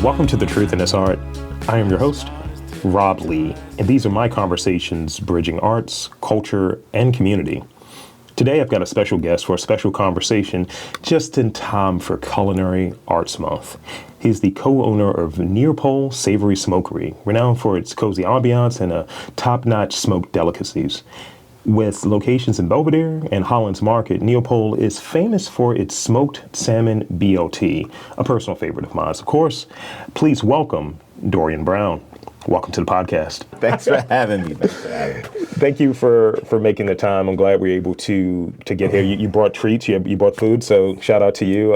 Welcome to The Truth in This Art. I am your host, Rob Lee, and these are my conversations bridging arts, culture, and community. Today I've got a special guest for a special conversation just in time for Culinary Arts Month. He's the co-owner of Neopol Savory Smokery, renowned for its cozy ambiance and top-notch smoked delicacies. With locations in Belvedere and Holland's Market, Neopol is famous for its smoked salmon BLT, a personal favorite of mine. Of course, please welcome Dorian Brown. Welcome to the podcast. Thanks for having me. Thank you for making the time. I'm glad we were able to get here. You brought treats, you brought food, so shout out to you.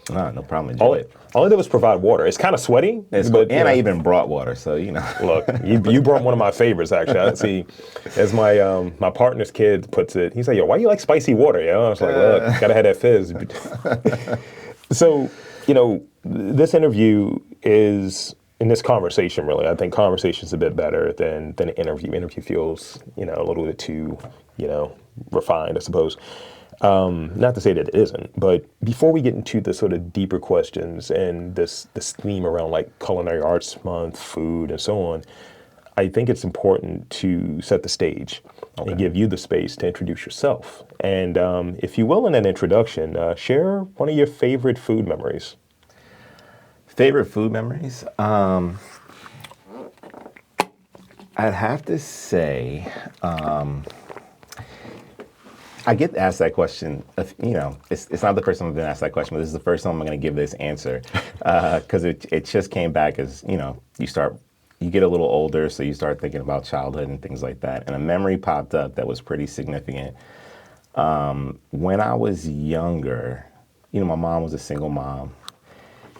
No problem. Enjoy it. All I did was provide water. It's kind of sweaty. I even brought water, so you know. Look, you brought one of my favorites, actually. I see, as my partner's kid puts it, he's like, yo, why you like spicy water? You know? I was like, look, gotta have that fizz. So, this interview is, in this conversation, really, I think conversation's a bit better than an interview. Interview feels, a little bit too, refined, I suppose. Not to say that it isn't, but before we get into the sort of deeper questions and this theme around like Culinary Arts Month, food, and so on, I think it's important to set the stage and give you the space to introduce yourself. And if you will, in an introduction, share one of your favorite food memories. Favorite food memories? I'd have to say, I get asked that question. It's not the first time I've been asked that question, but this is the first time I'm going to give this answer because it just came back as you get a little older, so you start thinking about childhood and things like that. And a memory popped up that was pretty significant. When I was younger, my mom was a single mom,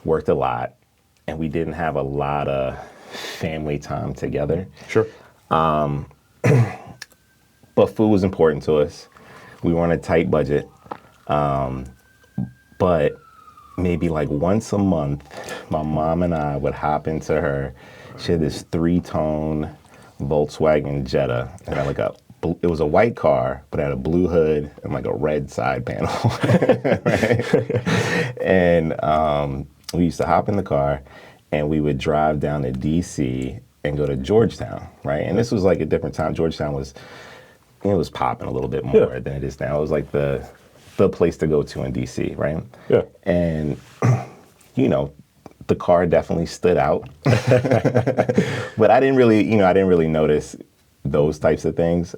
worked a lot, and we didn't have a lot of family time together. Sure. But food was important to us. We were on a tight budget, but maybe like once a month, my mom and I would hop into her. She had this 3-tone Volkswagen Jetta. It had it was a white car, but it had a blue hood and like a red side panel. Right? And we used to hop in the car and we would drive down to DC and go to Georgetown, right? And this was like a different time. Georgetown was popping a little bit more than it is now. It was like the place to go to in DC, right? Yeah. And the car definitely stood out. But I didn't really notice those types of things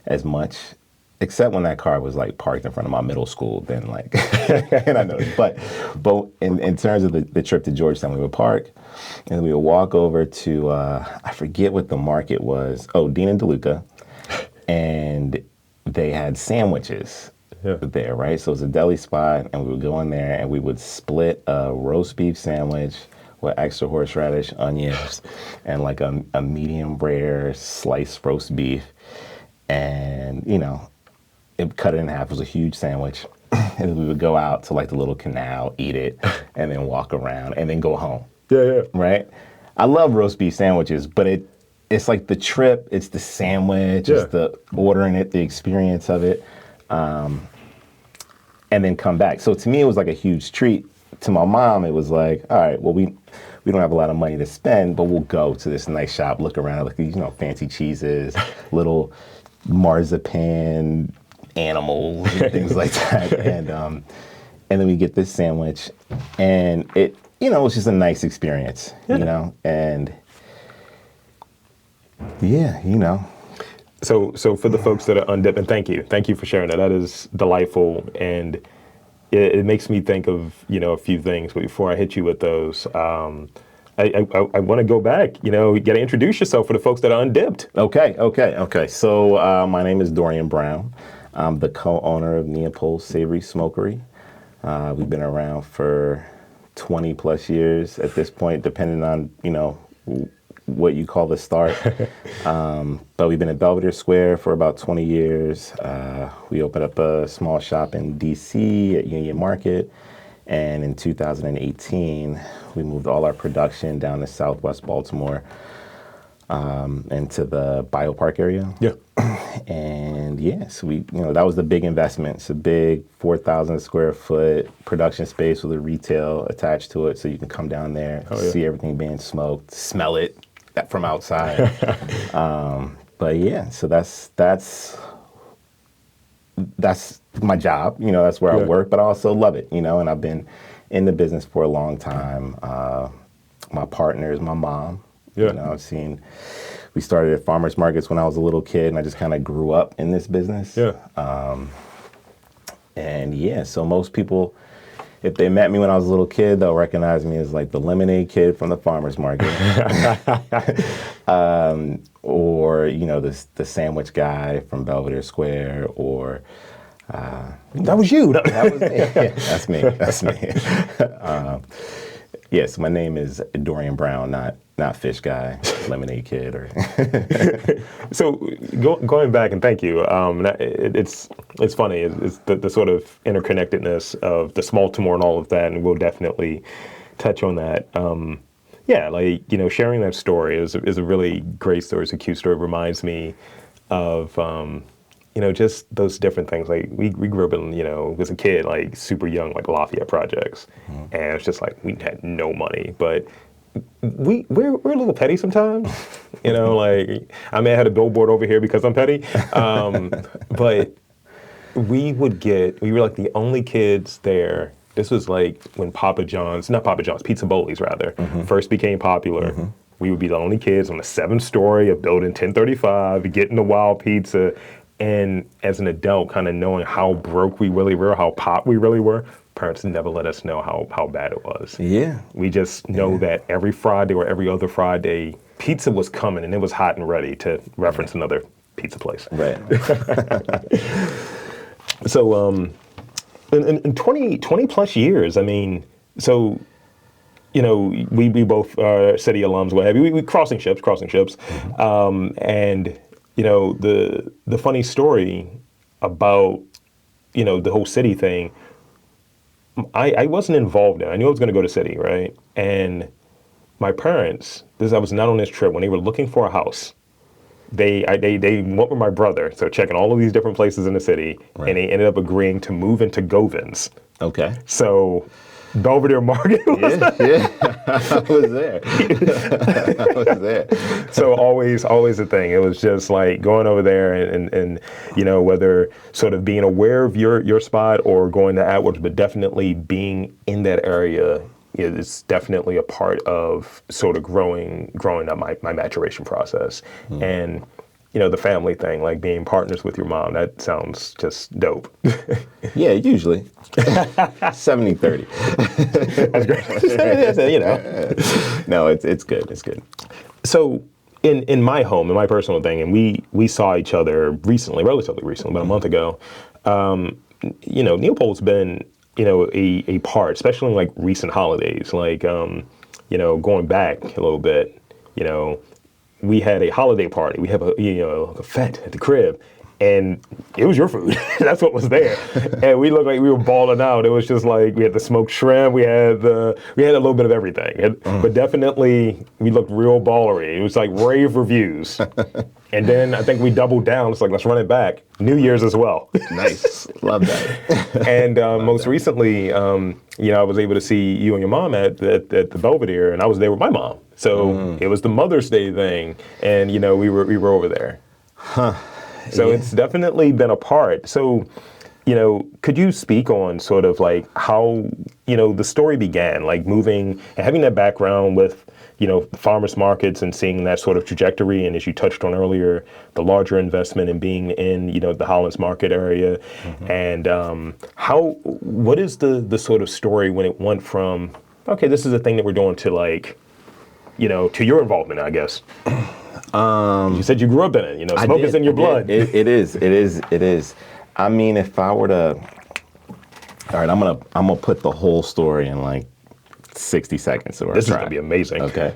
as much, except when that car was like parked in front of my middle school, then like and I noticed. But in terms of the trip to Georgetown, we would park and we would walk over to I forget what the market was. Oh, Dean and DeLuca. And they had sandwiches there, right? So it was a deli spot, and we would go in there, and we would split a roast beef sandwich with extra horseradish, onions, and like a medium rare sliced roast beef. And, it cut it in half. It was a huge sandwich. And we would go out to like the little canal, eat it, and then walk around, and then go home. Yeah. Right? I love roast beef sandwiches, but it's like the trip, it's the sandwich, it's the ordering it, the experience of it, and then come back. So to me, it was like a huge treat. To my mom, it was like, all right, well, we don't have a lot of money to spend, but we'll go to this nice shop, look around, look at these, fancy cheeses, little marzipan animals, and things like that. And then we get this sandwich, and it was just a nice experience, and yeah, So for the folks that are undipped, and thank you for sharing that. That is delightful, and it makes me think of a few things. But before I hit you with those, I want to go back. You got to introduce yourself for the folks that are undipped. Okay. So my name is Dorian Brown. I'm the co-owner of Neopol Savory Smokery. We've been around for 20 plus years at this point, depending on what you call the start. But we've been at Belvedere Square for about 20 years. We opened up a small shop in DC at Union Market. And in 2018, we moved all our production down to Southwest Baltimore. into the biopark area. Yeah. And yes, that was the big investment. It's a big 4,000 square foot production space with a retail attached to it. So you can come down there, see everything being smoked, smell it from outside. But yeah, so that's my job. That's where I work, but I also love it, and I've been in the business for a long time. My partner is my mom. We started at farmers markets when I was a little kid, and I just kind of grew up in this business. So most people, if they met me when I was a little kid, they'll recognize me as like the lemonade kid from the farmers market. Or, the sandwich guy from Belvedere Square, or... that was you. That was me. Yeah, that's me. Yes, my name is Dorian Brown, not Fish Guy, Lemonade Kid. Or So going back, and thank you. It's funny. It's the sort of interconnectedness of the small to more and all of that, and we'll definitely touch on that. Sharing that story is a really great story. It's a cute story. It reminds me of just those different things. Like we grew up in, as a kid, like super young, like Lafayette projects, and it's just like we had no money, but we're a little petty sometimes. Like I may have had a billboard over here because I'm petty, but we were like the only kids there. This was like when Pizza Bowlies rather, first became popular. We would be the only kids on the 7th story of building 1035, getting the wild pizza. And as an adult, kind of knowing how broke we really were, how pop we really were, parents never let us know how bad it was. Yeah. We just know that every Friday or every other Friday, pizza was coming and it was hot and ready, to reference another pizza place. Right. So in 20 plus years, I mean, so, we both are city alums, what have you. We crossing ships. And the funny story about, the whole city thing, I wasn't involved in it. I knew I was going to go to city, right? And my parents, I was not on this trip, when they were looking for a house, they went with my brother, so checking all of these different places in the city, and they ended up agreeing to move into Govins. Okay. So Belvedere Market was I was there. So always a thing. It was just like going over there and whether sort of being aware of your spot or going to AdWords, but definitely being in that area is definitely a part of sort of growing up my maturation process. And the family thing, like being partners with your mom, that sounds just dope. Yeah, usually. 70-30. That's great. No, it's good. It's good. So in my home, in my personal thing, and we saw each other relatively recently, about a month ago. Neopol's been, a part, especially in like recent holidays, like, going back a little bit, we had a holiday party. We have a fete at the crib, and it was your food. That's what was there. And we looked like we were balling out. It was just like we had the smoked shrimp. We had a little bit of everything. But definitely we looked real ballery. It was like rave reviews. And then I think we doubled down. It's like, let's run it back. New Year's as well. Nice. Love that. And most recently, I was able to see you and your mom at the Belvedere, and I was there with my mom. So it was the Mother's Day thing, and we were over there. So it's definitely been a part. So, could you speak on sort of like how, the story began, like moving and having that background with, the farmers markets and seeing that sort of trajectory, and as you touched on earlier, the larger investment in being in, the Hollands Market area, and what is the sort of story when it went from, okay, this is a thing that we're doing, to like, to your involvement, I guess. You said you grew up in it. Smoke is in your blood. It is. I mean, if I were to, all right, I'm gonna put the whole story in like 60 seconds. This is gonna be amazing. Okay.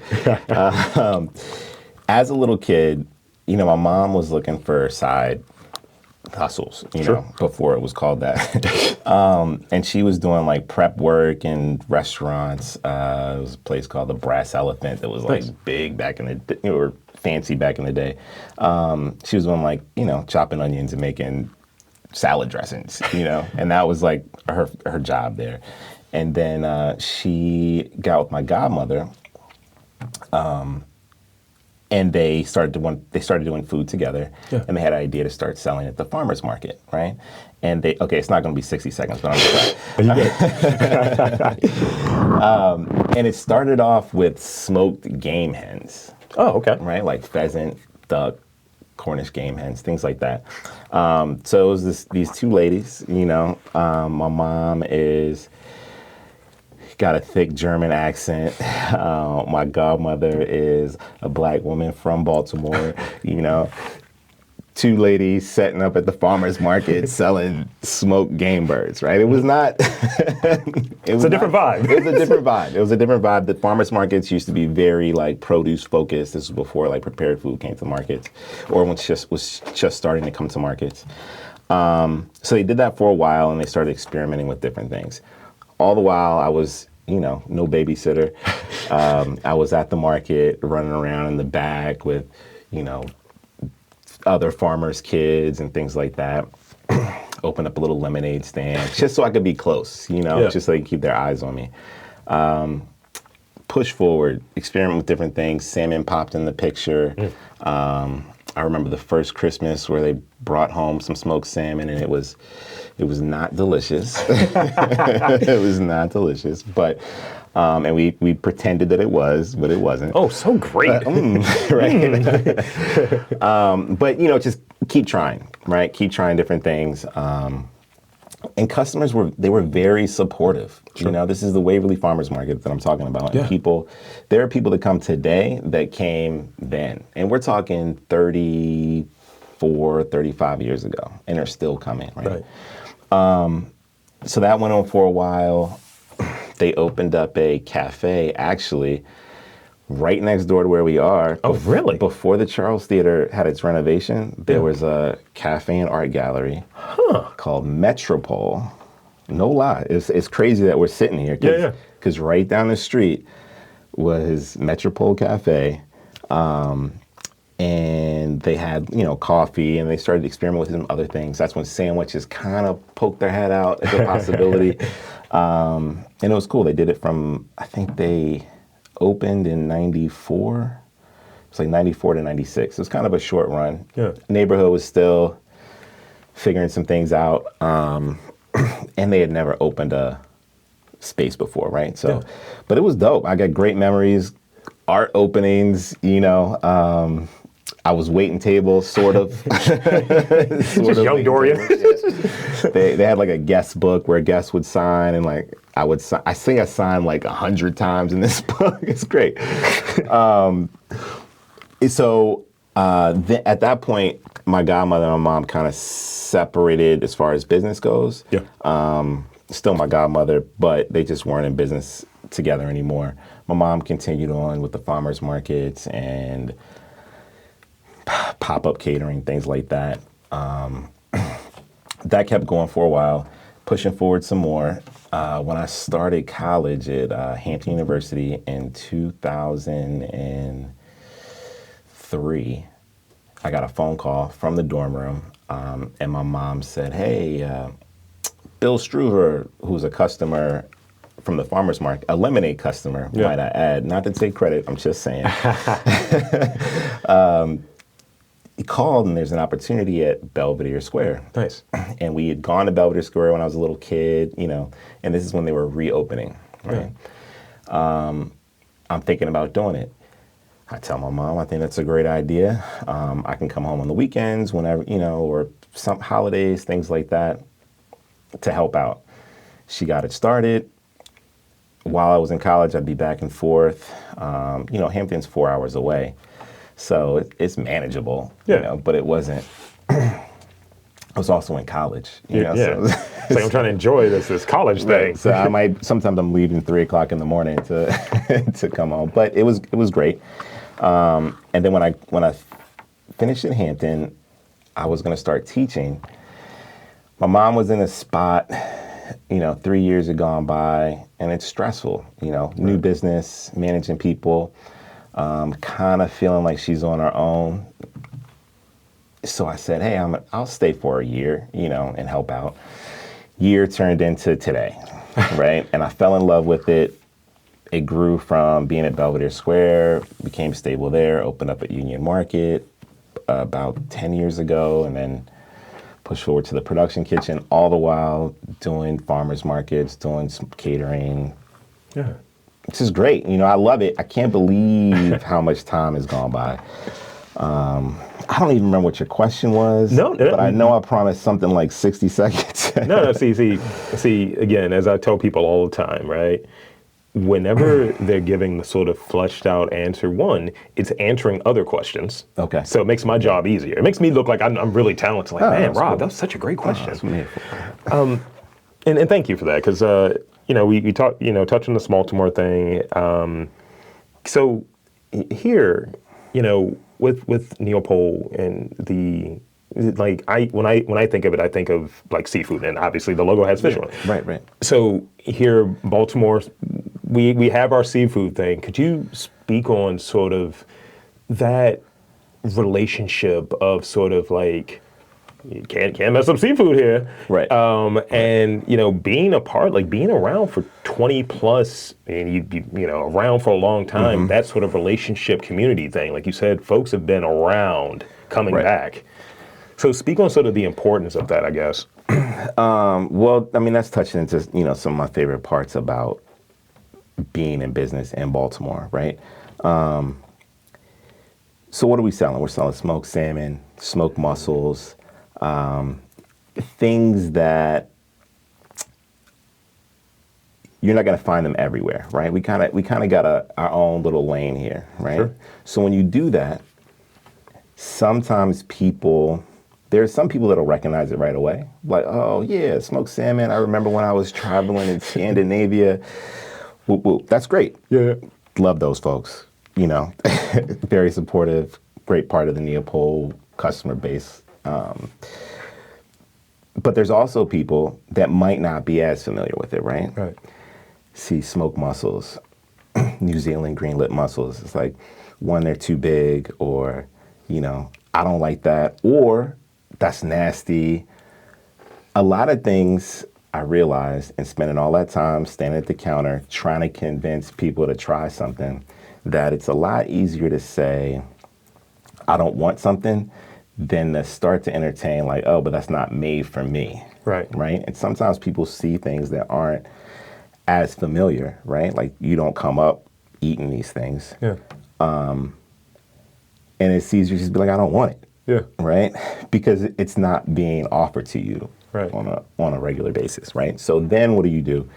As a little kid, my mom was looking for a side hustles, you Sure. know, before it was called that. And she was doing like prep work in restaurants. It was a place called the Brass Elephant that was like Nice. big back in the day, or fancy back in the day. She was doing like, you know, chopping onions and making salad dressings, you know, and that was like her job there. And then she got with my godmother, and they started doing food together, Yeah. and they had an idea to start selling at the farmers market, right? And it's not going to be 60 seconds, but I'm just and it started off with smoked game hens, Oh, okay. right? Like pheasant, duck, Cornish game hens, things like that. So it was these two ladies, you know. My mom got a thick German accent. My godmother is a black woman from Baltimore, you know. Two ladies setting up at the farmer's market selling smoked game birds, right? It was not... It's a different vibe. It was a different vibe. It was a different vibe. The farmer's markets used to be very like produce focused. This was before like prepared food came to markets, or when it was just starting to come to markets. So they did that for a while, and they started experimenting with different things. All the while, I was, you know, no babysitter. I was at the market running around in the back with, you know, other farmers' kids and things like that. Open up a little lemonade stand just so I could be close, you know, just so they could keep their eyes on me. Push forward, experiment with different things. Salmon popped in the picture. I remember the first Christmas where they brought home some smoked salmon, and it was not delicious. It was not delicious, but and we pretended that it was, but it wasn't. Oh, so great. Right. But you know, just keep trying, right? Keep trying different things. And customers were very supportive. Sure. You know, this is the Waverly Farmers Market that I'm talking about. Yeah. And there are people that come today that came then. And we're talking 34, 35 years ago, and they're still coming, right? So that went on for a while. They opened up a cafe, actually, right next door to where we are. Oh, really? Before the Charles Theater had its renovation, there was a cafe and art gallery called Metropole. No lie. It's crazy that we're sitting here. Because right down the street was Metropole Cafe. And they had, you know, coffee, and they started experimenting with some other things. That's when sandwiches kind of poked their head out as a possibility. And it was cool. They did it from, I think they opened in 94. It was like 94 to 96. It was kind of a short run. Yeah. Neighborhood was still figuring some things out. And they had never opened a space before, right? So, but it was dope. I got great memories, art openings, you know. I was waiting tables, sort of. Just young Dorian. They had like a guest book where guests would sign, and like I think I signed like 100 times in this book. It's great. So at that point, my godmother and my mom kind of separated as far as business goes. Yeah. Still my godmother, but they just weren't in business together anymore. My mom continued on with the farmers markets and pop-up catering, things like that. That kept going for a while, pushing forward some more. When I started college at Hampton University in 2003, I got a phone call from the dorm room, and my mom said, hey, Bill Struver, who's a customer from the farmer's market, a lemonade customer, might I add, not to take credit, I'm just saying. He called, and there's an opportunity at Belvedere Square. Nice. And we had gone to Belvedere Square when I was a little kid, you know, and this is when they were reopening, right? Yeah. I'm thinking about doing it. I tell my mom, I think that's a great idea. I can come home on the weekends, whenever, you know, or some holidays, things like that, to help out. She got it started. While I was in college, I'd be back and forth. You know, Hampton's 4 hours away. So it's manageable, you know, but it wasn't. I was also in college, you know. So It's like I'm trying to enjoy this college thing. So sometimes I'm leaving 3 o'clock in the morning to come home, but it was great. And then when I finished in Hampton, I was going to start teaching, my mom was in a spot, 3 years had gone by, and it's stressful, new business, managing people, kind of feeling like she's on her own. So I said, hey, I'll stay for a year, and help out. Year turned into today, right? And I fell in love with it. It grew from being at Belvedere Square, became stable there, opened up at Union Market about 10 years ago, and then pushed forward to the production kitchen, all the while doing farmers markets, doing some catering. Yeah. This is great. I love it. I can't believe how much time has gone by. I don't even remember what your question was. No, but I know I promised something like 60 seconds. No. See. Again, as I tell people all the time, right? Whenever they're giving the sort of fleshed out answer, one, it's answering other questions. Okay. So it makes my job easier. It makes me look like I'm really talented. Like, man, Rob, cool. that was such a great question. Oh, And thank you for that, because we talk, touch on the Baltimore thing. So here, with Neopol and when I think of it, I think of like seafood, and obviously the logo has fish on it. Right. So here, Baltimore, we have our seafood thing. Could you speak on sort of that relationship of sort of like, you can't mess up seafood here, Right. And being a part, like being around for 20 plus, and you around for a long time, that sort of relationship community thing, like you said, folks have been around coming back. So speak on sort of the importance of that, I guess. Well, that's touching into some of my favorite parts about being in business in Baltimore, right? So what are we selling? We're selling smoked salmon, smoked mussels, things that you're not going to find them everywhere, right? We kind of got our own little lane here, right? Sure. So when you do that, sometimes there's some people that'll recognize it right away. Like, oh yeah, smoked salmon. I remember when I was traveling in Scandinavia. Whoop, whoop. That's great. Yeah. Love those folks. Very supportive, great part of the Neopol customer base. But there's also people that might not be as familiar with it, right? Right. See smoked mussels, New Zealand green lip mussels. It's like, one, they're too big, or, I don't like that, or that's nasty. A lot of things I realized in spending all that time standing at the counter trying to convince people to try something, that it's a lot easier to say, I don't want something, than to start to entertain like, oh, but that's not made for me. Right. Right? And sometimes people see things that aren't as familiar, right? Like, you don't come up eating these things. Yeah. And it's easier to just be like, I don't want it. Yeah. Right? Because it's not being offered to you Right. on a regular basis, right? So then what do?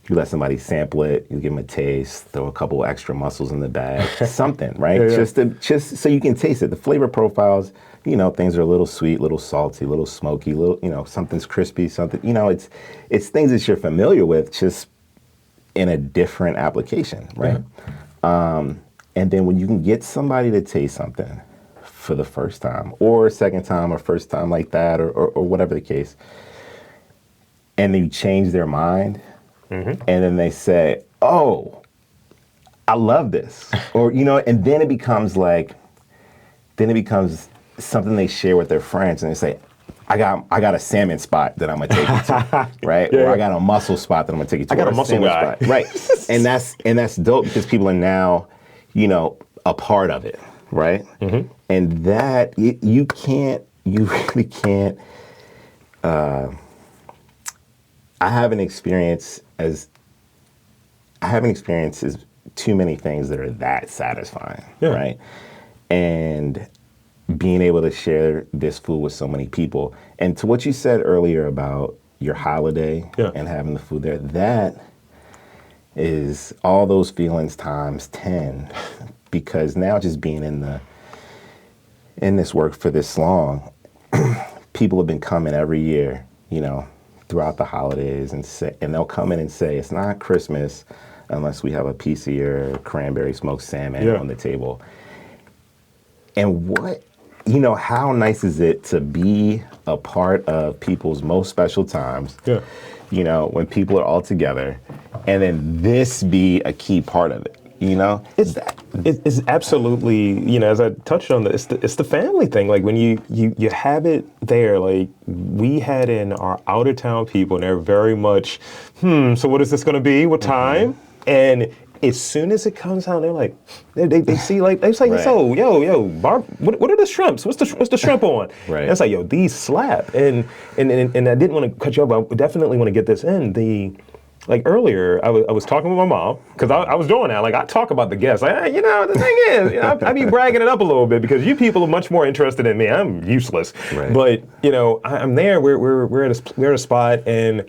You let somebody sample it, you give them a taste, throw a couple extra mussels in the bag, something, right? Yeah. Just so you can taste it. The flavor profiles, things are a little sweet, a little salty, a little smoky, something's crispy, something, it's things that you're familiar with, just in a different application, right? Yeah. And then when you can get somebody to taste something for the first time, or second time, or first time like that, or whatever the case, and then you change their mind, and then they say, oh, I love this. Or, and then it becomes something they share with their friends, and they say, I got a salmon spot that I'm gonna take you to, right? Yeah. Or I got a mussel spot that I'm gonna take you to. I got or a mussel salmon guy. spot. Right. And that's dope, because people are now, a part of it, right? And that, you really can't, I haven't experienced as too many things that are that satisfying, right? And being able to share this food with so many people. And to what you said earlier about your holiday and having the food there, that is all those feelings times 10, because now just being in this work for this long, people have been coming every year, throughout the holidays, and they'll come in and say, it's not Christmas unless we have a piece of your cranberry smoked salmon on the table. And what you know, how nice is it to be a part of people's most special times? Yeah. You know, when people are all together, and then this be a key part of it. You know, it's absolutely, you know, as I touched on, it's the family thing. Like when you have it there, like we had in our out of town people, and they're very much, so what is this going to be? What time? And as soon as it comes out, they're like, they see like, they say, Right. so yo, Barb, what are the shrimps? What's the shrimp on? Right. And it's like, yo, these slap. And I didn't want to cut you off, but I definitely want to get this in. Like earlier, I was talking with my mom, because I was doing that. Like, I talk about the guests. Like, hey, you know, the thing is, you know, I be bragging it up a little bit, because you people are much more interested in me. I'm useless. Right. But, you know, I'm there. We're at a spot, and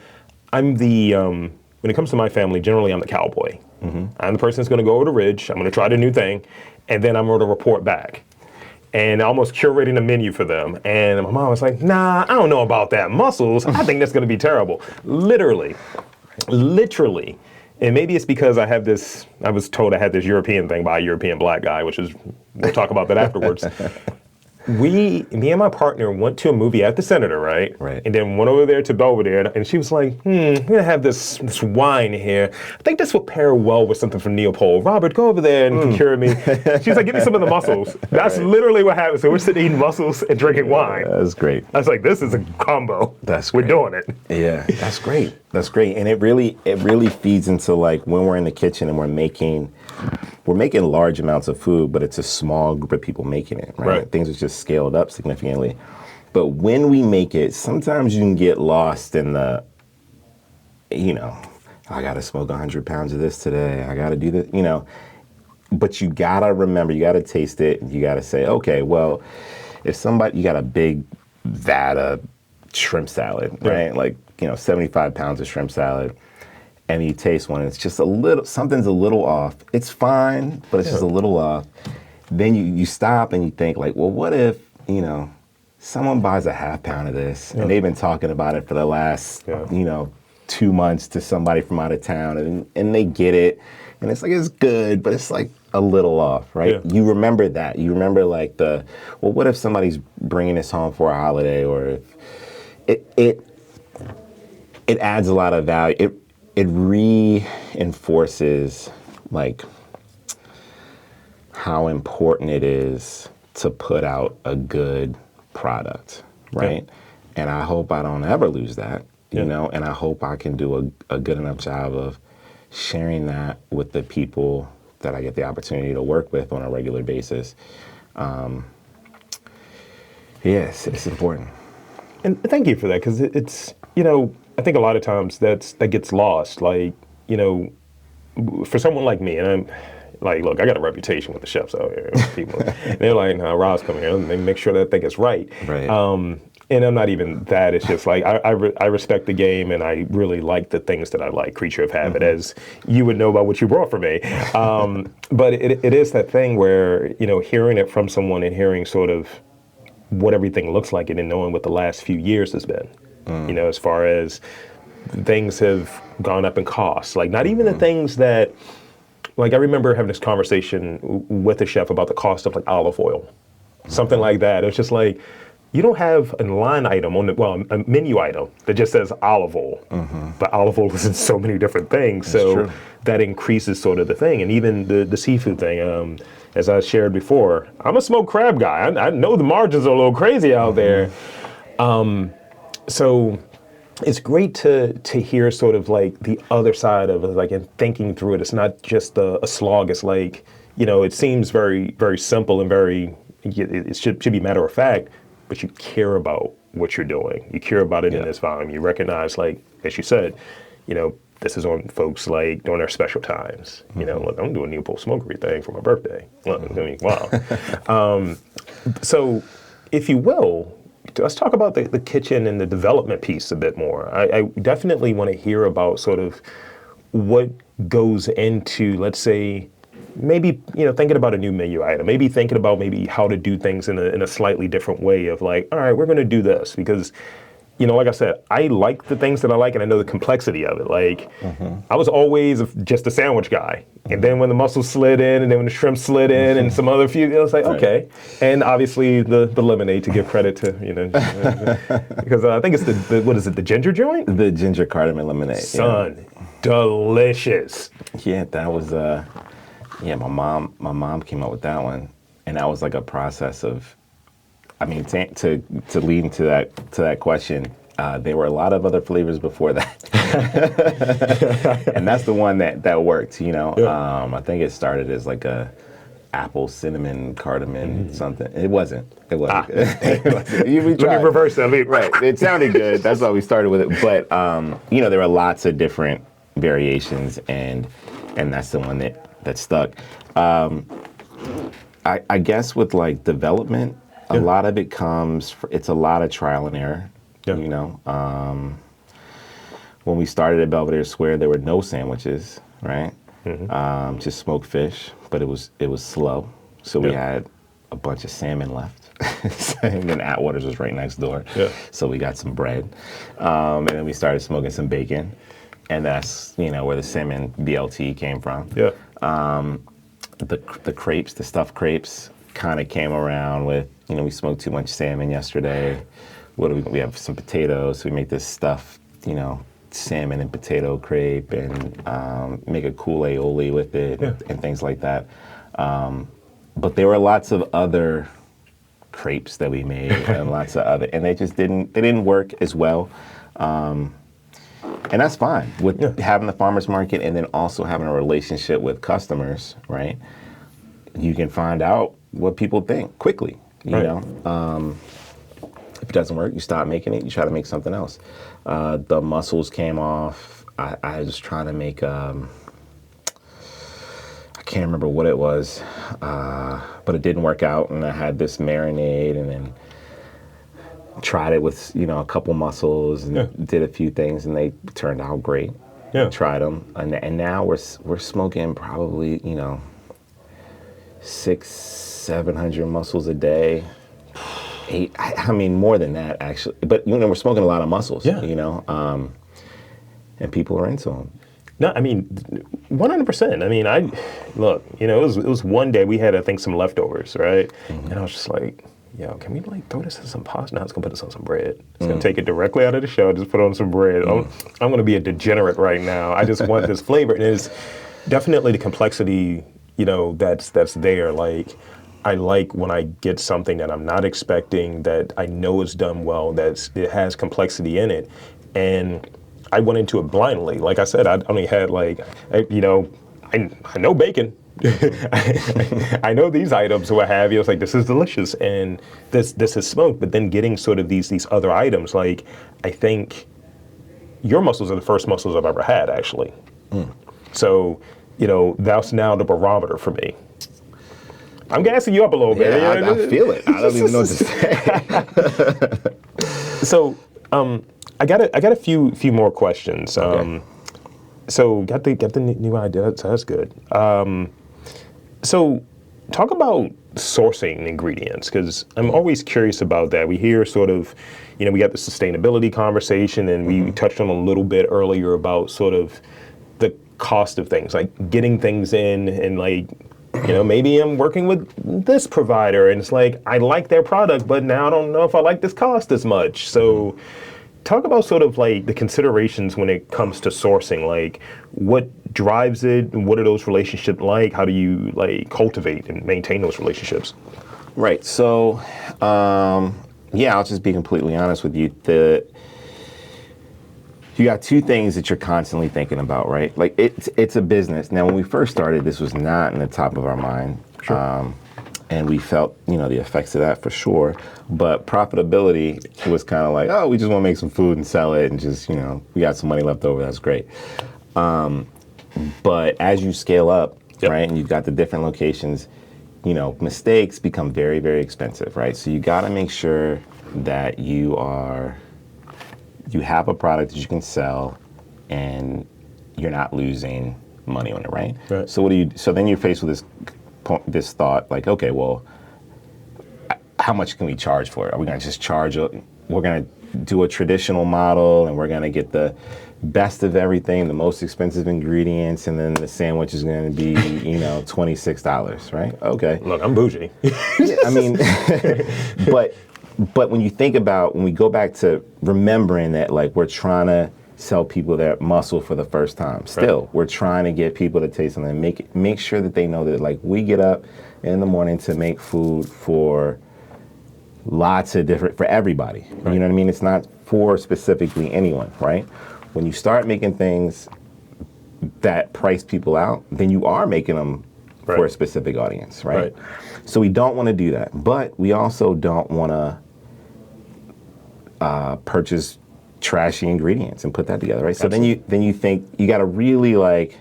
I'm the, when it comes to my family, generally I'm the cowboy. I'm the person that's going to go over the ridge. I'm going to try the new thing, and then I'm going to report back. And almost curating the menu for them. And my mom was like, nah, I don't know about that. Mussels, I think that's going to be terrible. Literally. And maybe it's because I was told I had this European thing by a European black guy, which is, we'll talk about that afterwards. Me and my partner went to a movie at the Senator, right? Right. And then went over there to Belvedere, and she was like, we're gonna have this wine here. I think this will pair well with something from Neopol. Robert, go over there and procure me. She's like, give me some of the mussels. That's literally what happened. So we're sitting eating mussels and drinking wine. that's great. I was like, this is a combo. That's We're great. doing it. Yeah, that's great. That's great. And it really feeds into, like, when we're in the kitchen and we're making large amounts of food, but it's a small group of people making it, right? Right. Things are just scaled up significantly. But when we make it, sometimes you can get lost in the, you know, I got to smoke 100 pounds of this today. I got to do this, you know. But you got to remember, you got to taste it. You got to say, okay, well, if you got a big vat of shrimp salad, right? Like, you know, 75 pounds of shrimp salad. And you taste one, and it's just something's a little off. It's fine, but it's just a little off. Then you stop and you think, like, well, what if, you know, someone buys a half pound of this, and they've been talking about it for the last, you know, 2 months to somebody from out of town, and they get it, and it's like, it's good, but it's like a little off, right? Yeah. You remember that. You remember, like, well, what if somebody's bringing this home for a holiday, or if it adds a lot of value. It reinforces, like, how important it is to put out a good product, right? Yeah. And I hope I don't ever lose that, you Yeah. know, and I hope I can do a good enough job of sharing that with the people that I get the opportunity to work with on a regular basis. Yes, it's important. And thank you for that, because it's, you know, I think a lot of times that gets lost. Like, you know, for someone like me, and I'm like, look, I got a reputation with the chefs out here. People, they're like, nah, Rob's coming here, and they make sure that they think it's right. Right. And I'm not even that. It's just like, I respect the game, and I really like the things that I like, creature of habit, as you would know about what you brought for me. But it is that thing where, you know, hearing it from someone and hearing sort of what everything looks like, and then knowing what the last few years has been. You know, as far as things have gone up in cost. Like, not even the things that, like, I remember having this conversation with a chef about the cost of, like, olive oil. Something like that. It's just like, you don't have a line item a menu item that just says olive oil. But olive oil is in so many different things. So true. that increases sort of the thing. And even the seafood thing, as I shared before, I'm a smoked crab guy. I know the margins are a little crazy out there. So it's great to hear sort of like the other side of it, like, and thinking through it. It's not just a slog. It's like, you know, it seems very, very simple and it should be matter of fact, but you care about what you're doing. You care about it in this volume. You recognize, like, as you said, you know, this is on folks, like, during their special times. You know, look, I'm doing a Neopol Smokery thing for my birthday. Look, I mean, wow. So, if you will, let's talk about the kitchen and the development piece a bit more. I definitely want to hear about sort of what goes into, let's say, maybe, you know, thinking about a new menu item, maybe thinking about maybe how to do things in a slightly different way of, like, all right, we're going to do this, because like I said, I like the things that I like, and I know the complexity of it. Like, I was always just a sandwich guy. And then when the mussels slid in, and then when the shrimp slid in, and some other few, I was like, okay. And obviously the lemonade, to give credit to, because I think it's the ginger joint? The ginger cardamom lemonade. Son, delicious. Yeah, that was, my mom came up with that one. And that was like a process of, I mean, to lead into that question, there were a lot of other flavors before that, and that's the one that worked. Yeah. I think it started as like a apple, cinnamon, cardamom, something. It wasn't. It wasn't. Let me reverse that. Right. It sounded good. That's why we started with it. But there were lots of different variations, and that's the one that stuck. I guess with like development. A lot of it it's a lot of trial and error, When we started at Belvedere Square, there were no sandwiches, right? Just smoked fish, but it was slow. So we had a bunch of salmon left. And then Atwater's was right next door. Yeah. So we got some bread. And then we started smoking some bacon. And that's, where the salmon BLT came from. Yeah. The crepes, the stuffed crepes, kind of came around with, we smoked too much salmon yesterday. We have some potatoes, so we make this stuffed, salmon and potato crepe, and make a cool aioli with it, and things like that. But there were lots of other crepes that we made, and and they just didn't work as well. And that's fine with having the farmer's market, and then also having a relationship with customers, right? You can find out what people think quickly, if it doesn't work, you stop making it, you try to make something else. The mussels came off. I was trying to make, I can't remember what it was, but it didn't work out, and I had this marinade, and then tried it with, a couple mussels, and did a few things, and they turned out great. Yeah. Tried them, and now we're smoking probably, 600-700 mussels a day. 8, I mean more than that actually, but we're smoking a lot of mussels. Yeah. And people are into them. No, I mean 100%. I mean, it was one day we had I think some leftovers, right? And I was just like, yo, can we like throw this in some pasta? Now it's gonna put this on some bread. It's gonna take it directly out of the shell, just put it on some bread. I'm gonna be a degenerate right now. I just want this flavor, and it's definitely the complexity. That's there. Like, I like when I get something that I'm not expecting, that I know is done well, that it has complexity in it. And I went into it blindly. Like I said, I only had I know bacon. I know these items, what have you. It's like, this is delicious, and this is smoked. But then getting sort of these other items, like, I think your mussels are the first mussels I've ever had, actually. So, that's now the barometer for me. I'm gassing you up a little bit. Yeah, I feel it. I don't even know what to say. So, I got a few more questions. Okay. So got the new idea. So that's good. So talk about sourcing ingredients, because I'm always curious about that. We hear sort of, we got the sustainability conversation, and we touched on a little bit earlier about sort of the cost of things, like getting things in, and like, maybe I'm working with this provider, and it's like, I like their product, but now I don't know if I like this cost as much. So talk about sort of like the considerations when it comes to sourcing, like what drives it, and what are those relationships like? How do you like cultivate and maintain those relationships? Right. So, I'll just be completely honest with you. You got two things that you're constantly thinking about, right? Like, it's a business. Now, when we first started, this was not in the top of our mind. Sure. And we felt, the effects of that for sure. But profitability was kind of like, oh, we just want to make some food and sell it, and just, we got some money left over. That's great. But as you scale up, right, and you've got the different locations, mistakes become very, very expensive, right? So you got to make sure that you have a product that you can sell, and you're not losing money on it, right? Right. So then you're faced with this thought, like, okay, well, how much can we charge for it? Are we going to just charge we're going to do a traditional model and we're going to get the best of everything, the most expensive ingredients, and then the sandwich is going to be, $26, right? Okay. Look, I'm bougie. Yeah, I mean, but when you think about, when we go back to remembering that, like, we're trying to sell people that mussel for the first time. Still, we're trying to get people to taste something, make sure that they know that, like, we get up in the morning to make food for lots of different, for everybody. Right. You know what I mean? It's not for specifically anyone, right? When you start making things that price people out, then you are making them for a specific audience, right? So we don't want to do that, but we also don't want to purchase trashy ingredients and put that together, right? Absolutely. So then you think you got to really, like,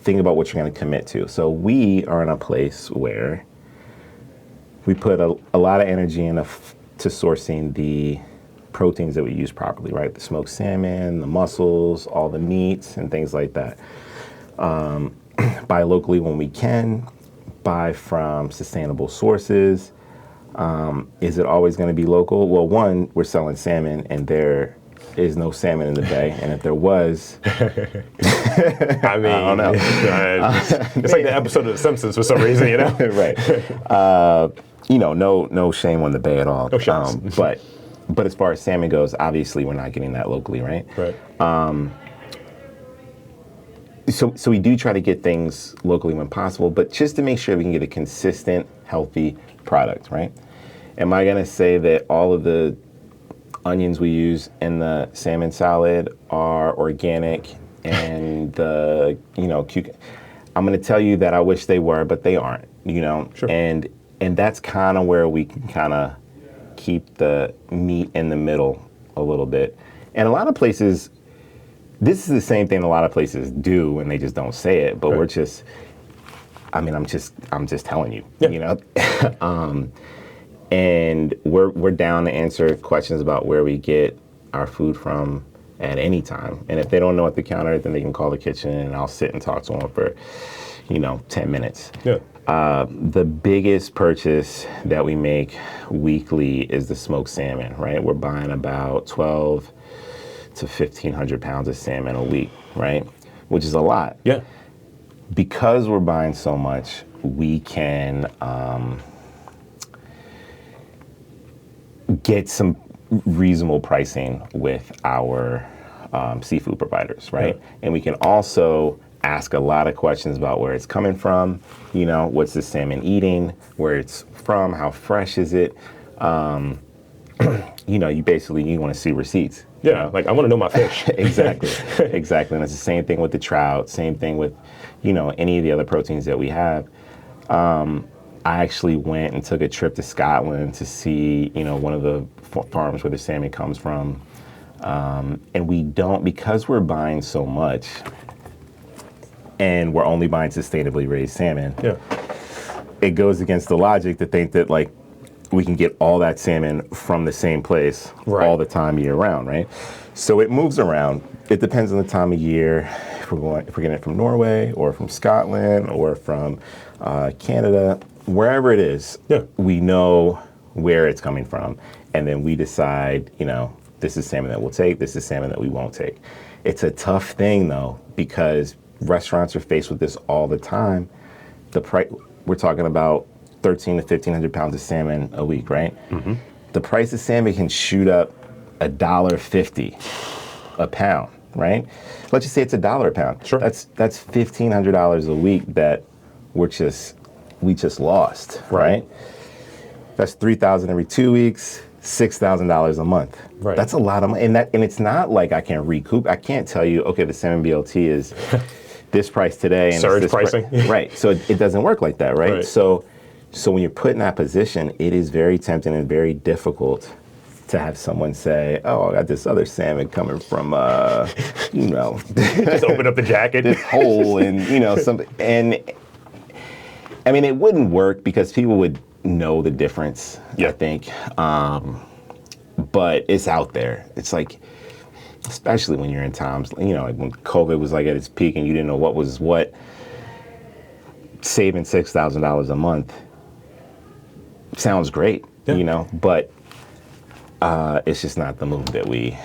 think about what you're going to commit to. So we are in a place where we put a lot of energy into sourcing the proteins that we use properly, right? The smoked salmon, the mussels, all the meats and things like that. Buy locally when we can, buy from sustainable sources. Is it always going to be local? Well, one, we're selling salmon and there is no salmon in the bay, and if there was, I mean, I don't know. It's like the episode of The Simpsons for some reason, right? No shame on the bay at all. No shots. But as far as salmon goes, obviously we're not getting that locally, right? Right. So we do try to get things locally when possible, but just to make sure we can get a consistent, healthy product, right? Am I gonna say that all of the onions we use in the salmon salad are organic and the, I'm gonna tell you that I wish they were, but they aren't, Sure. And that's kind of where we can kind of keep the meat in the middle a little bit. And a lot of places, this is the same thing a lot of places do, and they just don't say it. But we're just, I'm just telling you, and we're down to answer questions about where we get our food from at any time. And if they don't know at the counter, then they can call the kitchen, and I'll sit and talk to them for, 10 minutes. Yeah. The biggest purchase that we make weekly is the smoked salmon, right? We're buying about 12 to 1,500 pounds of salmon a week, right? Which is a lot. Yeah. Because we're buying so much, we can get some reasonable pricing with our seafood providers, right? Yeah. And we can also ask a lot of questions about where it's coming from, what's the salmon eating, where it's from, how fresh is it. You want to see receipts. Yeah, like I want to know my fish. Exactly. And it's the same thing with the trout, same thing with, any of the other proteins that we have. I actually went and took a trip to Scotland to see, one of the farms where the salmon comes from. And we don't, because we're buying so much, and we're only buying sustainably raised salmon, it goes against the logic to think that, like, we can get all that salmon from the same place all the time year round, right? So it moves around. It depends on the time of year. If we're getting it from Norway or from Scotland or from Canada, wherever it is, we know where it's coming from, and then we decide, this is salmon that we'll take, this is salmon that we won't take. It's a tough thing though, because restaurants are faced with this all the time. The price, we're talking about 1,300 to 1,500 pounds of salmon a week, right? Mm-hmm. The price of salmon can shoot up $1.50 a pound, right? Let's just say it's $1 a pound. Sure. That's $1,500 a week that we just lost, right? That's $3,000 every 2 weeks, $6,000 a month. Right. That's a lot of money, and it's not like I can recoup. I can't tell you, okay, the salmon BLT is this price today and surge pricing. Right. So it doesn't work like that, right? So when you're put in that position, it is very tempting and very difficult to have someone say, "Oh, I got this other salmon coming from, just open up the jacket, this hole, and something." And I mean, it wouldn't work because people would know the difference. I think, but it's out there. It's like, especially when you're in times, like when COVID was like at its peak and you didn't know what was what. Saving $6,000 a month sounds great, but It's just not the move that we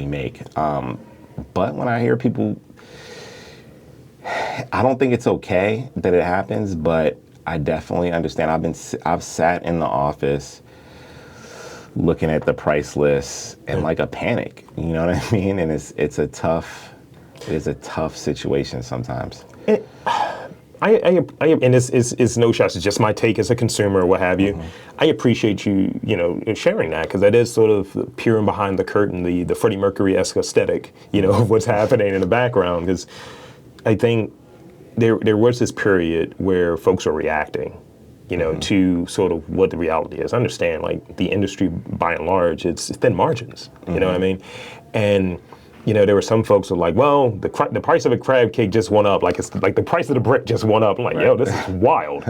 make. But when I hear people, I don't think it's okay that it happens, but I definitely understand. I've sat in the office looking at the price list and like a panic, you know what I mean? And it's a tough situation sometimes. And and it's no shots. It's just my take as a consumer or what have you. I appreciate you sharing that, because that is sort of peering behind the curtain, the Freddie Mercury-esque aesthetic, of what's happening in the background. Because I think there was this period where folks are reacting, to sort of what the reality is. I understand, like, the industry by and large, it's thin margins. You know what I mean? And there were some folks who were like, well, the price of a crab cake just went up. Like, it's like the price of the brick just went up. I'm like, yo, this is wild.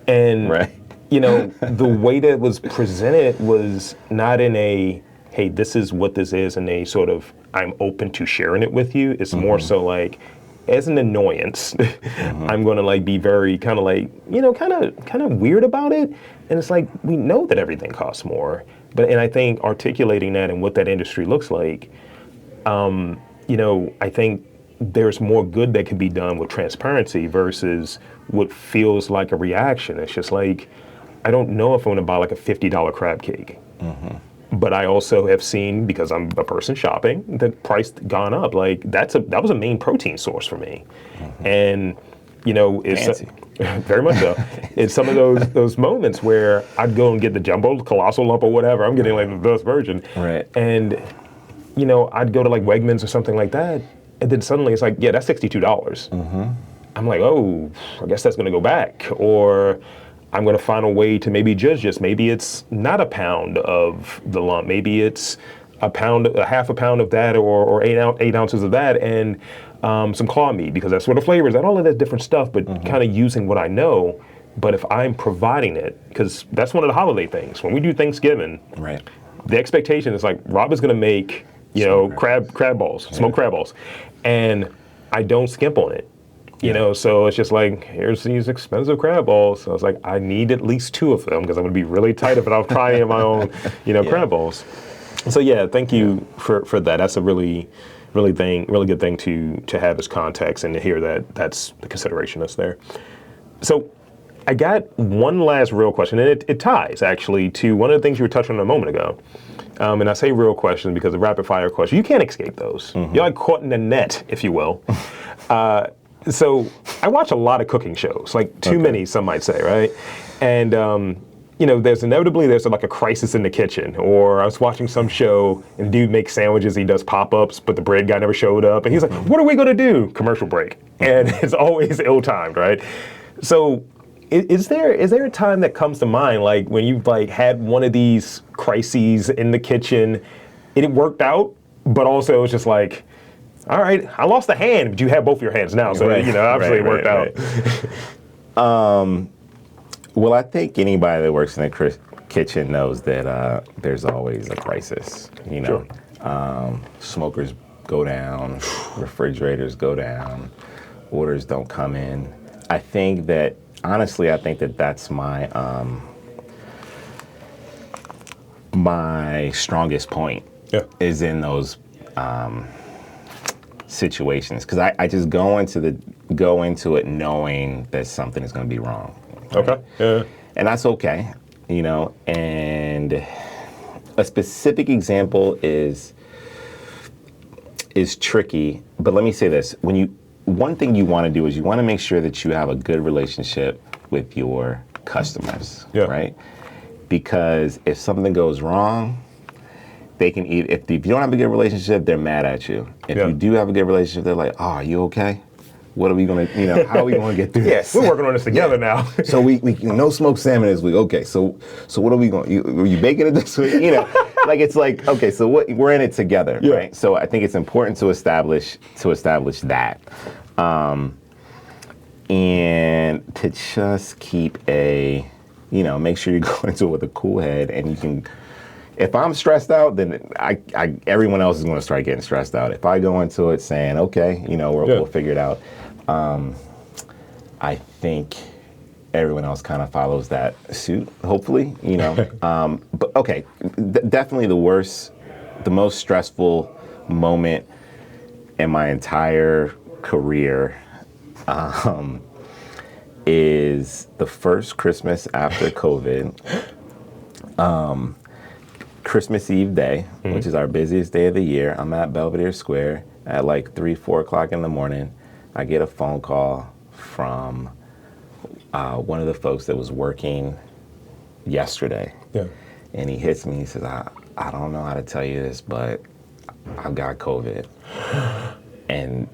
And, the way that it was presented was not in a, hey, this is what this is, and a sort of, I'm open to sharing it with you. It's more so like, as an annoyance, I'm going to like be very kind of like, kind of weird about it. And it's like, we know that everything costs more. And I think articulating that and what that industry looks like, I think there's more good that can be done with transparency versus what feels like a reaction. It's just like, I don't know if I'm going to buy like a $50 crab cake. But I also have seen, because I'm a person shopping, the price gone up. Like, that was a main protein source for me. And, it's very much so. It's some of those moments where I'd go and get the jumbo colossal lump or whatever. I'm getting like the best version. Right. And I'd go to like Wegmans or something like that, and then suddenly it's like, yeah, that's $62. I'm like, oh, I guess that's going to go back. Or I'm going to find a way to maybe maybe it's not a pound of the lump. Maybe it's a half a pound of that, or 8 ounces of that, and some claw meat, because that's what the flavor is, and all of that different stuff, but kind of using what I know. But if I'm providing it, because that's one of the holiday things. When we do Thanksgiving, right, the expectation is like, Rob is going to make crab balls, smoked crab balls, and I don't skimp on it. So it's just like, here's these expensive crab balls. So I was like, I need at least 2 of them, because I'm going to be really tight if I'm trying my own, crab balls. So yeah, thank you for that. That's a really good thing to have as context, and to hear that that's the consideration that's there. So I got one last real question, and it ties actually to one of the things you were touching on a moment ago. And I say real question because the rapid fire question, you can't escape those. You're like caught in the net, if you will. So I watch a lot of cooking shows, like too many, some might say, right? And there's like a crisis in the kitchen. Or I was watching some show, and the dude makes sandwiches, he does pop-ups, but the bread guy never showed up, and he's like, what are we gonna do? Commercial break. And it's always ill-timed, right? So is there a time that comes to mind, like when you've like had one of these crises in the kitchen, and it worked out, but also it's just like, all right, I lost a hand, but you have both your hands now, so obviously it worked out. Well, I think anybody that works in a kitchen knows that there's always a crisis. Sure. Smokers go down, refrigerators go down, orders don't come in. I think that that's my my strongest point. Is in those situations, because I just go into it knowing that something is going to be wrong. Right? Okay. Yeah. And that's okay, And a specific example is tricky, but let me say this: one thing you want to do is you want to make sure that you have a good relationship with your customers, right? Because if something goes wrong, they can if you don't have a good relationship, they're mad at you. If you do have a good relationship, they're like, "Oh, are you okay? What are we gonna, how are we gonna get through this? We're working on this together now." So we no smoked salmon this week. Okay, so what are we going? Are you baking it this week? Like it's like, okay, so we're in it together, right? So I think it's important to establish that, and to just keep make sure you go into it with a cool head, and you can. If I'm stressed out, then everyone else is going to start getting stressed out. If I go into it saying, okay, we'll figure it out, I think everyone else kind of follows that suit, hopefully, you know. But okay, definitely the most stressful moment in my entire career is the first Christmas after COVID. Christmas Eve day, which is our busiest day of the year. I'm at Belvedere Square at like 3-4 o'clock in the morning. I get a phone call from one of the folks that was working yesterday. Yeah. And he hits me, he says, I don't know how to tell you this, but I've got COVID. And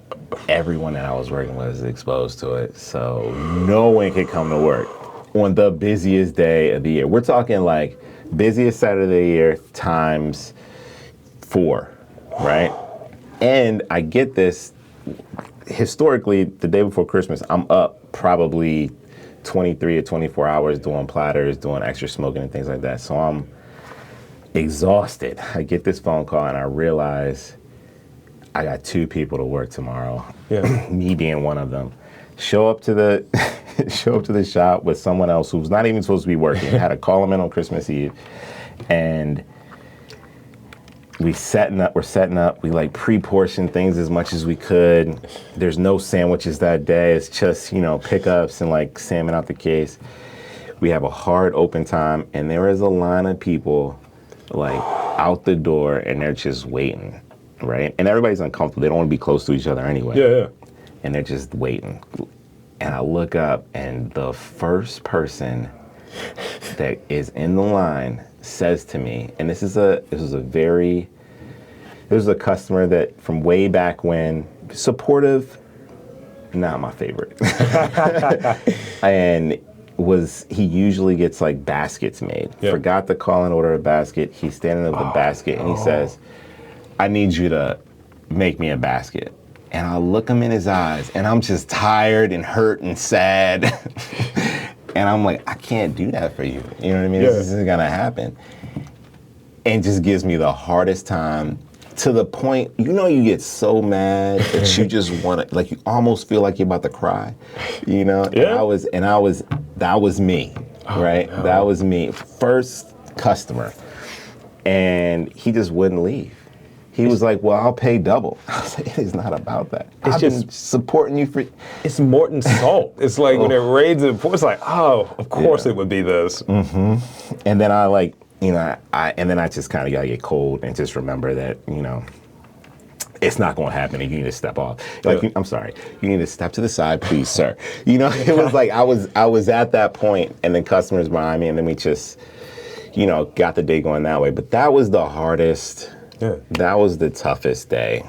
everyone that I was working with is exposed to it. So no one could come to work on the busiest day of the year. We're talking like busiest Saturday of the year times 4, right? And I get this, historically, the day before Christmas, I'm up probably 23 to 24 hours doing platters, doing extra smoking and things like that. So I'm exhausted. I get this phone call and I realize I got 2 people to work tomorrow, me being one of them. Show up to the shop with someone else who's not even supposed to be working. Had to call them in on Christmas Eve, and we're setting up. We like pre-portion things as much as we could. There's no sandwiches that day. It's just, pickups and like salmon out the case. We have a hard open time, and there is a line of people like out the door, and they're just waiting, right? And everybody's uncomfortable. They don't want to be close to each other anyway. Yeah. And they're just waiting. And I look up, and the first person that is in the line says to me, and this was a customer that from way back when, supportive, not my favorite. And he usually gets like baskets made. Yep. Forgot to call and order a basket. He's standing there with a basket, and he says, I need you to make me a basket. And I look him in his eyes, and I'm just tired and hurt and sad. And I'm like, I can't do that for you. You know what I mean? Yeah. This isn't gonna happen. And just gives me the hardest time, to the point, you get so mad that you just want to, like, you almost feel like you're about to cry, Yeah. That was me, right? No. That was me. First customer. And he just wouldn't leave. He was like, well, I'll pay double. I was like, it is not about that. I've been supporting you for... It's Morton Salt. It's like when it rains and pours, it's like, of course it would be this. Mm-hmm. And then I just kind of got to get cold and just remember that, it's not going to happen and you need to step off. Like, I'm sorry, you need to step to the side, please, sir. It was like I was at that point, and then customers behind me, and then we just, got the day going that way. But that was the hardest... Yeah. That was the toughest day,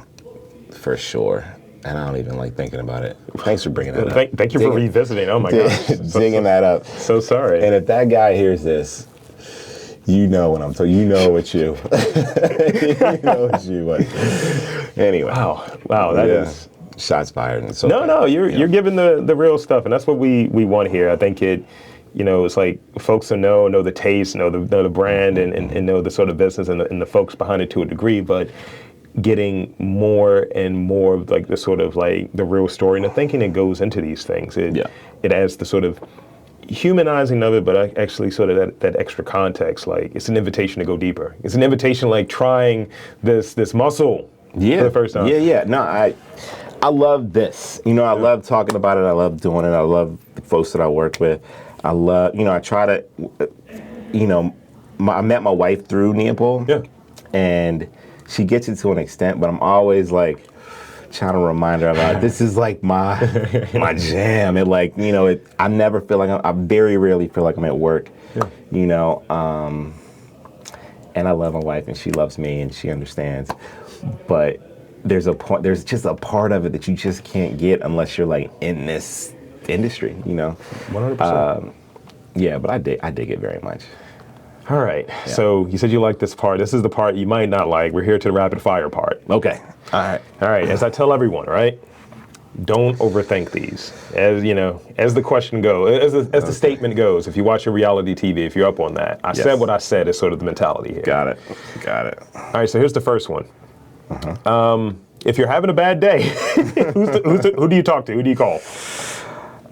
for sure. And I don't even like thinking about it. Thanks for bringing that up. Thank you for revisiting. Oh my gosh. Digging that up. So sorry. And if that guy hears this, you know what I'm talking. You know it's you. You know it's you. But anyway. Wow. That is shots fired. And so no. You're giving the real stuff, and that's what we want here. I think it's like folks who know the taste, know the brand, and know the sort of business and the folks behind it to a degree, but getting more and more of like the sort of like the real story and the thinking that goes into these things. It adds the sort of humanizing of it, but actually sort of that extra context. Like, it's an invitation to go deeper. It's an invitation like trying this mussel for the first time. Yeah. No, I love this. I love talking about it. I love doing it. I love the folks that I work with. I love, I try to, I met my wife through Neopol. Yeah. And she gets it to an extent, but I'm always like trying to remind her about, this is like my jam. It like, I never feel like I very rarely feel like I'm at work, and I love my wife and she loves me and she understands. But there's just a part of it that you just can't get unless you're like in this industry, 100%. But I dig it very much. All right. Yeah. So you said you like this part. This is the part you might not like. We're here to the rapid fire part. Okay. All right. As I tell everyone, right? Don't overthink these. As the question goes, as the statement goes, if you watch your reality TV, if you're up on that, I said what I said is sort of the mentality here. Got it. All right. So here's the first one. If you're having a bad day, who do you talk to? Who do you call?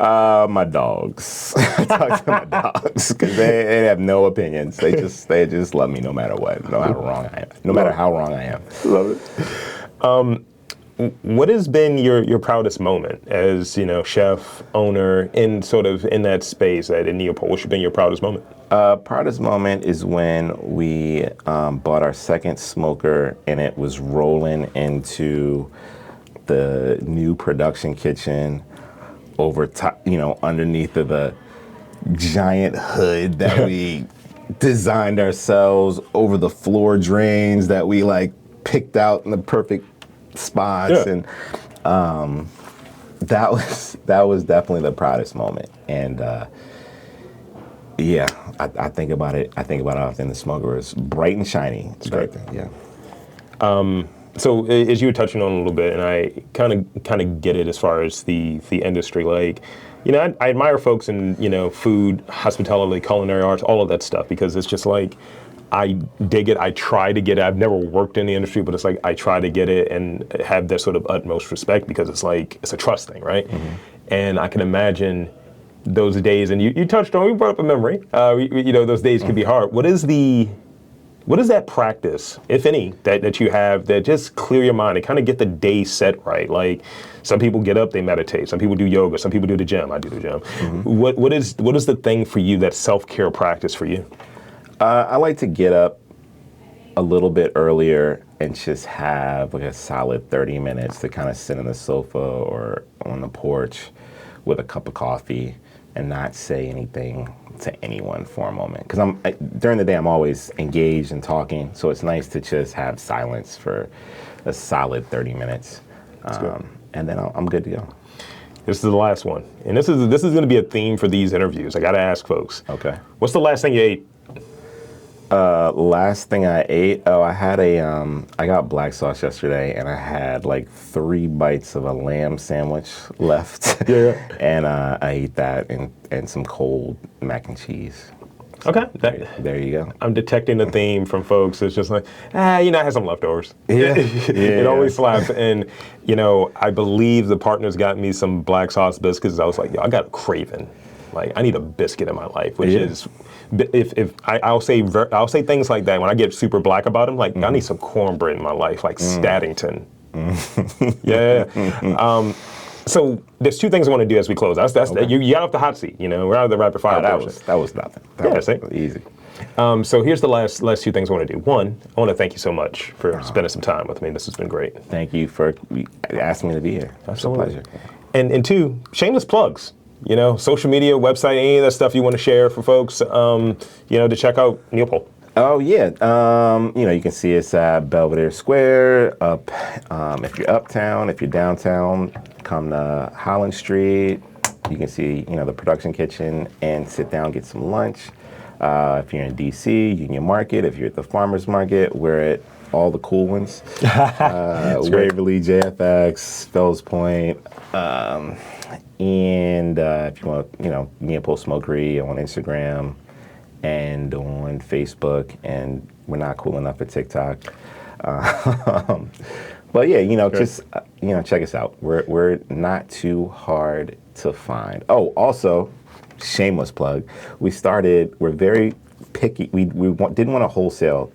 My dogs. I talk to my dogs because they have no opinions. They just love me no matter what, no matter how wrong I am. Love it. What has been your proudest moment as, chef, owner, in that space in Neopol? What's been your proudest moment? Proudest moment is when we bought our second smoker and it was rolling into the new production kitchen over top, underneath of the giant hood that we designed ourselves, over the floor drains that we picked out in the perfect spots, and that was definitely the proudest moment. And I think about it. I think about it often. The smoker is bright and shiny. It's great. Yeah. So as you were touching on a little bit, and I kind of get it as far as the industry, I admire folks in food, hospitality, culinary arts, all of that stuff, because it's just I dig it. I try to get it. I've never worked in the industry, but it's I try to get it and have that sort of utmost respect, because it's it's a trust thing, right? Mm-hmm. And I can imagine those days, and you touched on, you brought up a memory. Those days can be hard. What is that practice, if any, that you have that just clear your mind and kind of get the day set right? Some people get up, they meditate. Some people do yoga. Some people do the gym. I do the gym. Mm-hmm. What is the thing for you, that self-care practice for you? I like to get up a little bit earlier and just have a solid 30 minutes to kind of sit on the sofa or on the porch with a cup of coffee and not say anything to anyone for a moment. Because during the day, I'm always engaged and talking, so it's nice to just have silence for a solid 30 minutes. And then I'm good to go. This is the last one, and this is going to be a theme for these interviews. I got to ask folks. Okay. What's the last thing you ate? Last thing I ate, I had I got black sauce yesterday, and I had 3 bites of a lamb sandwich left. Yeah. And I ate that and some cold mac and cheese. Okay. There you go. I'm detecting the theme from folks. It's just I had some leftovers. Yeah. It always slaps. And, I believe the partners got me some black sauce biscuits. I was like, I got a craving. I need a biscuit in my life, which is, if I'll say things like that when I get super black about them, mm-hmm. I need some cornbread in my life, Staddington. Yeah. So there's 2 things I want to do as we close. Okay. You got off the hot seat. We're out of the rapid fire portion. That was nothing. That was easy. So here's the last 2 things I want to do. One, I want to thank you so much for spending some time with me. This has been great. Thank you for asking me to be here. Absolutely. It's a pleasure. And 2, shameless plugs. Social media, website, any of that stuff you want to share for folks, to check out Neopol. Oh, yeah. You can see us at Belvedere Square, if you're uptown. If you're downtown, come to Holland Street. You can see, the production kitchen and sit down, get some lunch. If you're in D.C., Union Market. If you're at the Farmers Market, we're at all the cool ones. Waverly, JFX, Fells Point. And if you want, Neopol Smokery on Instagram and on Facebook, and we're not cool enough for TikTok. But yeah, just check us out. We're not too hard to find. Oh, also, shameless plug. We're very picky. We didn't want to wholesale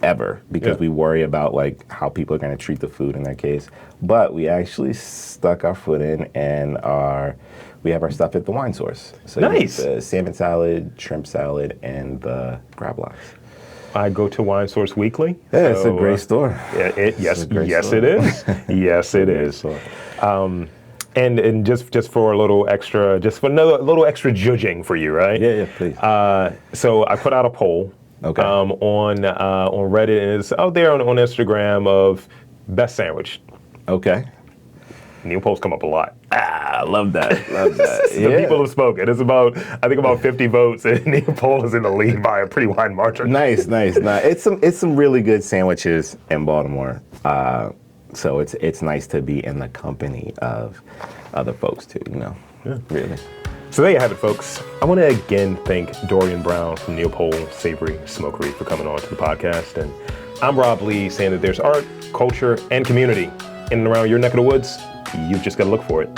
ever, because we worry about how people are going to treat the food in their case. But we actually stuck our foot in, and we have our stuff at the Wine Source. So nice. The salmon salad, shrimp salad, and the crab locks. I go to Wine Source weekly. Yeah, it's a great store. Yeah, yes, it is. Yes, it is. And just for a little extra, a little extra judging for you, right? Yeah, please. So I put out a poll. Okay. On Reddit, and it's out there on Instagram of best sandwich. Okay. Neopol's come up a lot. I love that. The people have spoken. It's about 50 votes, and Neopol is in the lead by a pretty wide margin. Nice. It's some really good sandwiches in Baltimore. So it's nice to be in the company of other folks too. Yeah. Really. So there you have it, folks. I want to again thank Dorian Brown from Neopol Savory Smokery for coming on to the podcast. And I'm Rob Lee, saying that there's art, culture, and community in and around your neck of the woods. You've just got to look for it.